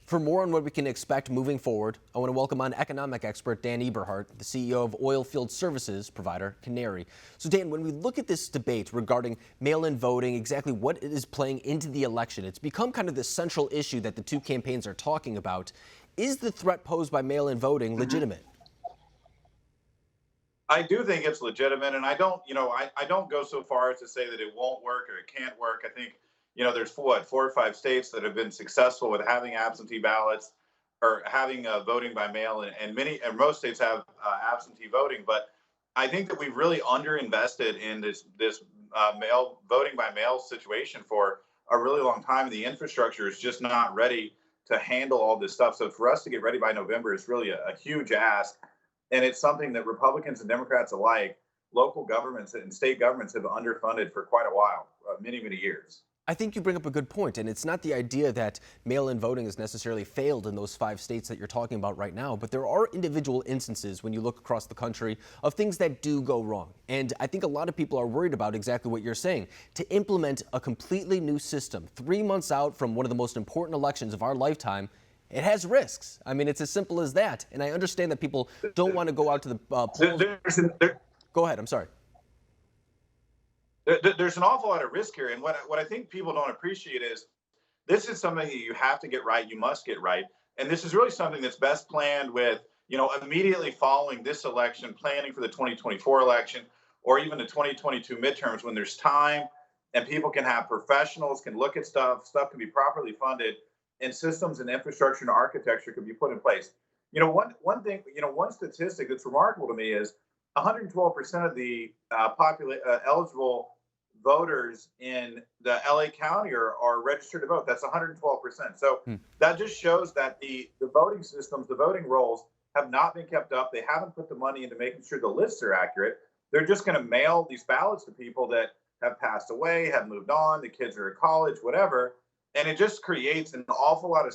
For more on what we can expect moving forward, I want to welcome on economic expert Dan Eberhart, the CEO of oilfield services provider Canary. So Dan, when we look at this debate regarding mail-in voting, exactly what it is playing into the election, it's become kind of the central issue that the two campaigns are talking about. Is the threat posed by mail-in voting legitimate? I do think it's legitimate, and I don't go so far as to say that it won't work or it can't work. I think, there's four or five states that have been successful with having absentee ballots or having voting by mail, and most states have absentee voting. But I think that we've really underinvested in this mail voting by mail situation for a really long time. The infrastructure is just not ready to handle all this stuff. So for us to get ready by November is really a huge ask. And it's something that Republicans and Democrats alike, local governments and state governments have underfunded for quite a while, many, many years. I think you bring up a good point, and it's not the idea that mail-in voting has necessarily failed in those 5 states that you're talking about right now, but there are individual instances when you look across the country of things that do go wrong. And I think a lot of people are worried about exactly what you're saying. To implement a completely new system 3 months out from one of the most important elections of our lifetime, it has risks. I mean, it's as simple as that. And I understand that people don't want to go out to the polls. Go ahead. I'm sorry. There's an awful lot of risk here. And what I think people don't appreciate is this is something that you have to get right. You must get right. And this is really something that's best planned with, immediately following this election, planning for the 2024 election or even the 2022 midterms when there's time and people can have professionals, can look at stuff can be properly funded, and systems and infrastructure and architecture can be put in place. One statistic that's remarkable to me is 112% of the eligible voters in the LA County are registered to vote. That's 112%. So that just shows that the voting systems, the voting rolls have not been kept up. They haven't put the money into making sure the lists are accurate. They're just going to mail these ballots to people that have passed away, have moved on, the kids are at college, whatever. And it just creates an awful lot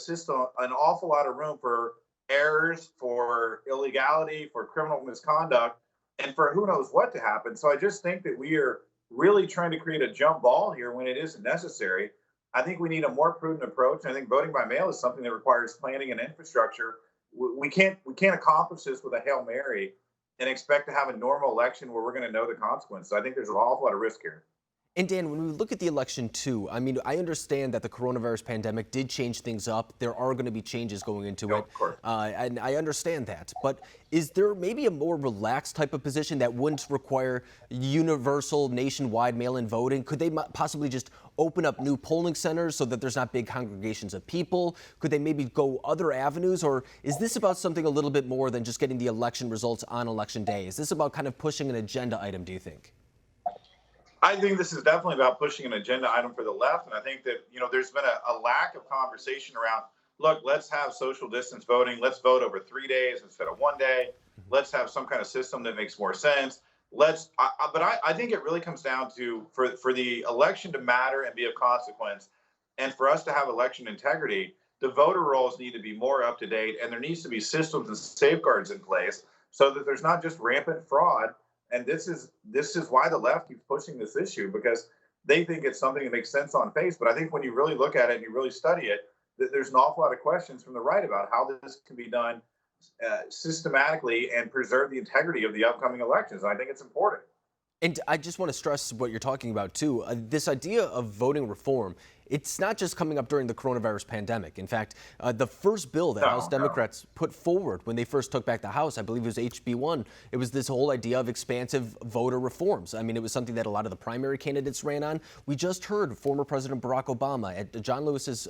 of room for errors, for illegality, for criminal misconduct, and for who knows what to happen. So I just think that we are really trying to create a jump ball here when it isn't necessary. I think we need a more prudent approach. I think voting by mail is something that requires planning and infrastructure. We can't accomplish this with a Hail Mary and expect to have a normal election where we're going to know the consequences. I think there's an awful lot of risk here. And Dan, when we look at the election too, I mean, I understand that the coronavirus pandemic did change things up. There are going to be changes going into it. Of course. And I understand that. But is there maybe a more relaxed type of position that wouldn't require universal nationwide mail-in voting? Could they possibly just open up new polling centers so that there's not big congregations of people? Could they maybe go other avenues? Or is this about something a little bit more than just getting the election results on election day? Is this about kind of pushing an agenda item, do you think? I think this is definitely about pushing an agenda item for the left. And I think that, there's been a lack of conversation around, look, let's have social distance voting. Let's vote over 3 days instead of 1 day. Let's have some kind of system that makes more sense. But I think it really comes down to for the election to matter and be of consequence, and for us to have election integrity, the voter rolls need to be more up to date, and there needs to be systems and safeguards in place so that there's not just rampant fraud. And this is why the left keeps pushing this issue, because they think it's something that makes sense on face. But I think when you really look at it and you really study it, there's an awful lot of questions from the right about how this can be done systematically and preserve the integrity of the upcoming elections. And I think it's important. And I just want to stress what you're talking about, too. This idea of voting reform, it's not just coming up during the coronavirus pandemic. In fact, the first bill that House Democrats put forward when they first took back the House, I believe it was HB1, it was this whole idea of expansive voter reforms. I mean, it was something that a lot of the primary candidates ran on. We just heard former President Barack Obama at John Lewis's,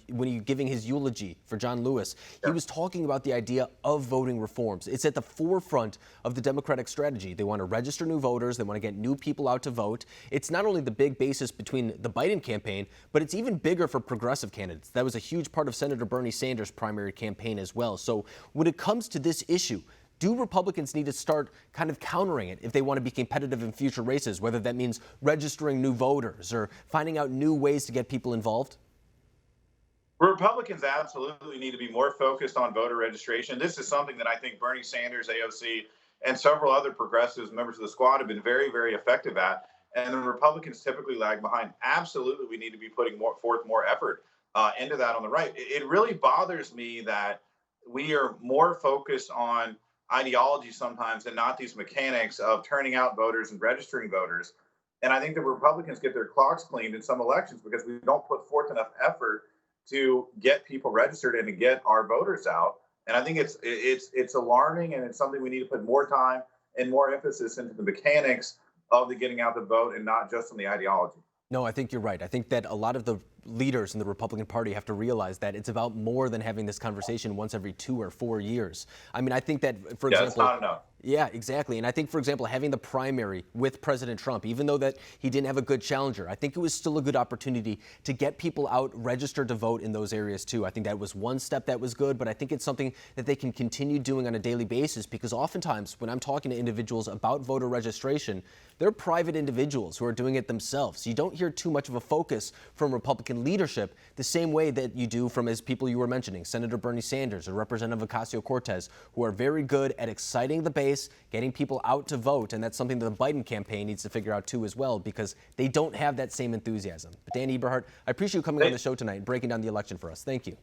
when he giving his eulogy for John Lewis, he was talking about the idea of voting reforms. It's at the forefront of the Democratic strategy. They want to register new voters. They want to get new people out to vote. It's not only the big basis between the Biden campaign, but it's even bigger for progressive candidates. That was a huge part of Senator Bernie Sanders' primary campaign as well. So when it comes to this issue, do Republicans need to start kind of countering it if they want to be competitive in future races, whether that means registering new voters or finding out new ways to get people involved? Republicans absolutely need to be more focused on voter registration. This is something that I think Bernie Sanders, AOC, and several other progressives, members of the squad, have been very, very effective at. And the Republicans typically lag behind. Absolutely, we need to be putting forth more effort. into that on the right. It really bothers me that we are more focused on ideology sometimes and not these mechanics of turning out voters and registering voters. And I think the Republicans get their clocks cleaned in some elections because we don't put forth enough effort to get people registered and to get our voters out. And I think it's alarming, and it's something we need to put more time and more emphasis into the mechanics of the getting out the vote and not just on the ideology. No, I think you're right. I think that a lot of the leaders in the Republican Party have to realize that it's about more than having this conversation once every 2 or 4 years. I mean, I think that, for Yeah, example, it's not enough. yeah, exactly. And I think, for example, having the primary with President Trump, even though that he didn't have a good challenger, I think it was still a good opportunity to get people out registered to vote in those areas too. I think that was one step that was good, but I think it's something that they can continue doing on a daily basis, because oftentimes when I'm talking to individuals about voter registration, they're private individuals who are doing it themselves. You don't hear too much of a focus from Republican leadership the same way that you do from, as people you were mentioning, Senator Bernie Sanders or Representative Ocasio-Cortez, who are very good at exciting the base, getting people out to vote. And that's something that the Biden campaign needs to figure out too as well, because they don't have that same enthusiasm. But Dan Eberhart, I appreciate you coming on the show tonight and breaking down the election for us. Thank you.